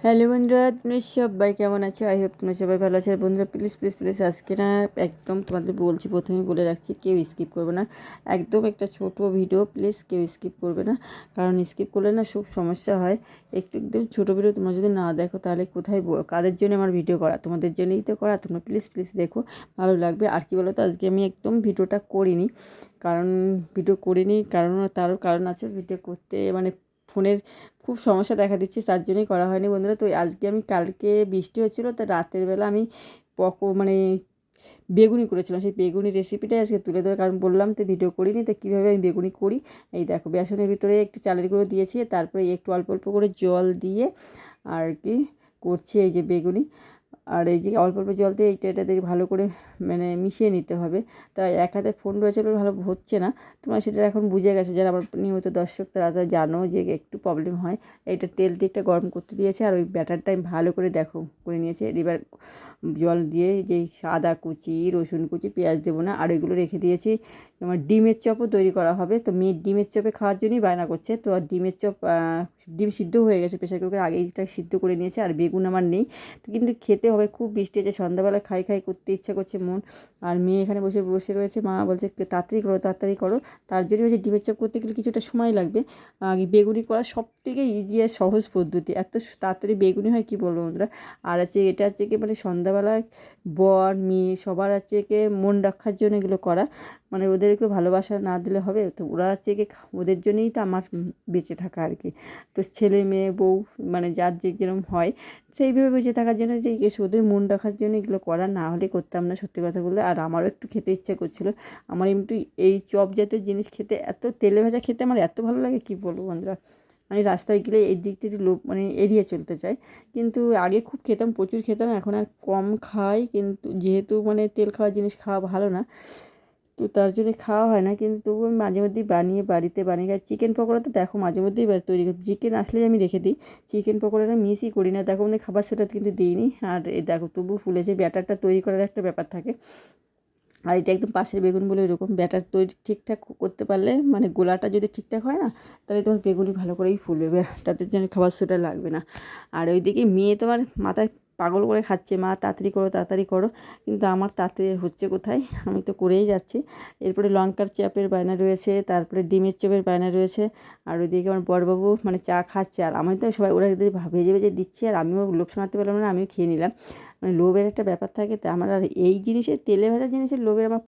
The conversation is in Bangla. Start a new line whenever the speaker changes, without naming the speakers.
হ্যালো বন্ধুরা, তুমি সবাই কেমন আছো? আই হোপ তোমরা সবাই ভালো আছো। আর বন্ধুরা, প্লিজ প্লিজ প্লিজ আজকে না একদম তোমাদের বলছি, প্রথমেই বলে রাখছি, কেউ স্কিপ করবে না। একদম একটা ছোট ভিডিও, প্লিজ কেউ স্কিপ করবে না, কারণ স্কিপ করলে না খুব সমস্যা হয়। একদম ছোটো ভিডিও তোমরা যদি না দেখো তাহলে কোথায় কাদের জন্য আমার ভিডিও করা? তোমাদের জন্যই তো করা। তোমরা প্লিজ প্লিজ দেখো, ভালো লাগবে। আর কি বলো তো, আজকে আমি একদম ভিডিওটা করিনি, কারণ তারও কারণ আছে। ভিডিও করতে মানে ফোনের খুব সমস্যা দেখা দিচ্ছে, তার জন্যই করা হয়নি বন্ধুরা। তো আজকে আমি, কালকে বৃষ্টি হচ্ছিলো, তো রাতের বেলা আমি মানে বেগুনি করেছিলাম। সেই বেগুনি রেসিপিটাই আজকে তুলে দেবো, কারণ বললাম তো ভিডিও করিনি, তো কীভাবে আমি বেগুনি করি। এই দেখো, বেসনের ভিতরে একটু চালের গুঁড়ো দিয়েছি, তারপরে একটু অল্প অল্প করে জল দিয়ে আর কি করছি এই যে বেগুনি। আর এই যে অল্প অল্প জল দিয়ে এটা দিয়ে ভালো করে মানে মিশিয়ে নিতে হবে। তাই এক হাতে ফোন রয়েছে বলে ভালো হচ্ছে না। তোমরা সেটা এখন বুঝে গেছো, যারা আমার নিয়মিত দর্শক তারা জানো যে একটু প্রবলেম হয়। এটা তেল দিয়ে একটা গরম করতে দিয়েছে, আর ওই ব্যাটারটা আমি ভালো করে দেখো করে নিয়েছি। এবার জল দিয়ে যে আদা কুচি, রসুন কুচি, পেঁয়াজ দেবো না, আর ওইগুলো রেখে দিয়েছি। আমার ডিমের চপও তৈরি করা হবে, তো মেয়ে ডিমের চপে খাওয়ার জন্যই বায়না করছে। তো আর ডিমের চপ, ডিম সিদ্ধ হয়ে গেছে, প্রেশার কুকারে আগেইটা সিদ্ধ করে নিয়েছে। আর বেগুন আমার নেই, তো কিন্তু খেতে হবে। খুব বৃষ্টি আছে, সন্ধ্যাবেলা খাই খাই করতে ইচ্ছা করছে মন। আর মেয়ে এখানে বসে বসে রয়েছে, মা বলছে তাড়াতাড়ি করো তাড়াতাড়ি করো। তার জন্য হচ্ছে ডিমের চপ করতে গেলে কিছুটা সময় লাগবে। বেগুনি করা সব থেকে ইজি আর সহজ পদ্ধতি, এত তাড়াতাড়ি বেগুনি হয় কি বলবো বন্ধুরা। আর আছে এটা হচ্ছে কি, মানে সন্ধ্যাবেলায় বর মেয়ে সবার হচ্ছে কি মন রক্ষার জন্য এগুলো করা, মানে ওদেরকে ভালোবাসা না দিলে হবে? তো ওরা হচ্ছে কি, ওদের জন্যই তো আমার বেঁচে থাকা আর কি। তো ছেলে মেয়ে বউ মানে যার যে যেরকম হয়, সেইভাবে বেঁচে থাকার জন্য যে ওদের মন রাখার জন্য এগুলো করা, না হলে করতাম না সত্যি কথা বললে। আর আমারও একটু খেতে ইচ্ছা করছিলো। আমার এমনি এই চপ জাতীয় জিনিস খেতে, এত তেলে ভাজা খেতে আমার এত ভালো লাগে কি বলবো বন্ধুরা। আমি রাস্তায় গেলে এই দিক থেকে লোক মানে এড়িয়ে চলতে চাই। কিন্তু আগে খুব খেতাম, প্রচুর খেতাম, এখন আর কম খাই। কিন্তু যেহেতু মানে তেল খাওয়া জিনিস খাওয়া ভালো না, তো তার জন্য খাওয়া হয় না। কিন্তু তবুও আমি মাঝে মধ্যেই বাড়িতে বানিয়ে খাই। চিকেন পকোড়া তো দেখো মাঝে মধ্যেই তৈরি করি, চিকেন আসলেই আমি রেখে দিই। চিকেন পকোড়াটা মিসই করি না, দেখো আমাদের খাবার সেটা কিন্তু দিইনি। আর এই দেখো তবু ফুলেছে, ব্যাটারটা তৈরি করার একটা ব্যাপার থাকে। আর এটা একদম পাশের বেগুন বলে এরকম ব্যাটার তৈরি ঠিকঠাক করতে পারলে, মানে গোলাটা যদি ঠিকঠাক হয় না, তাহলে তোমার বেগুনি ভালো করেই ফুলবে, তাদের জন্য খাবার সোটা লাগবে না। আর ওইদিকে মেয়ে তোমার মাথায় পাগল করে খাচ্ছে, মা তাড়াতাড়ি করো তাড়াতাড়ি করো। কিন্তু আমার তাড়াতাড়ি হচ্ছে কোথায়, আমি তো করেই যাচ্ছি। এরপরে লঙ্কার চপের বায়না রয়েছে, তারপরে ডিমের চপের বায়না রয়েছে। আর ওইদিকে আমার বড়বাবু মানে চা খাচ্ছে, আর আমি তো সবাই ওরা ভেজে ভেজে দিচ্ছি, আর আমিও লোভ সামলাতে পারলাম না, আমিও খেয়ে নিলাম। মানে লোভের একটা ব্যাপার থাকে, তো আমার আর এই জিনিসের তেলে ভাজা জিনিসের লোভের আমার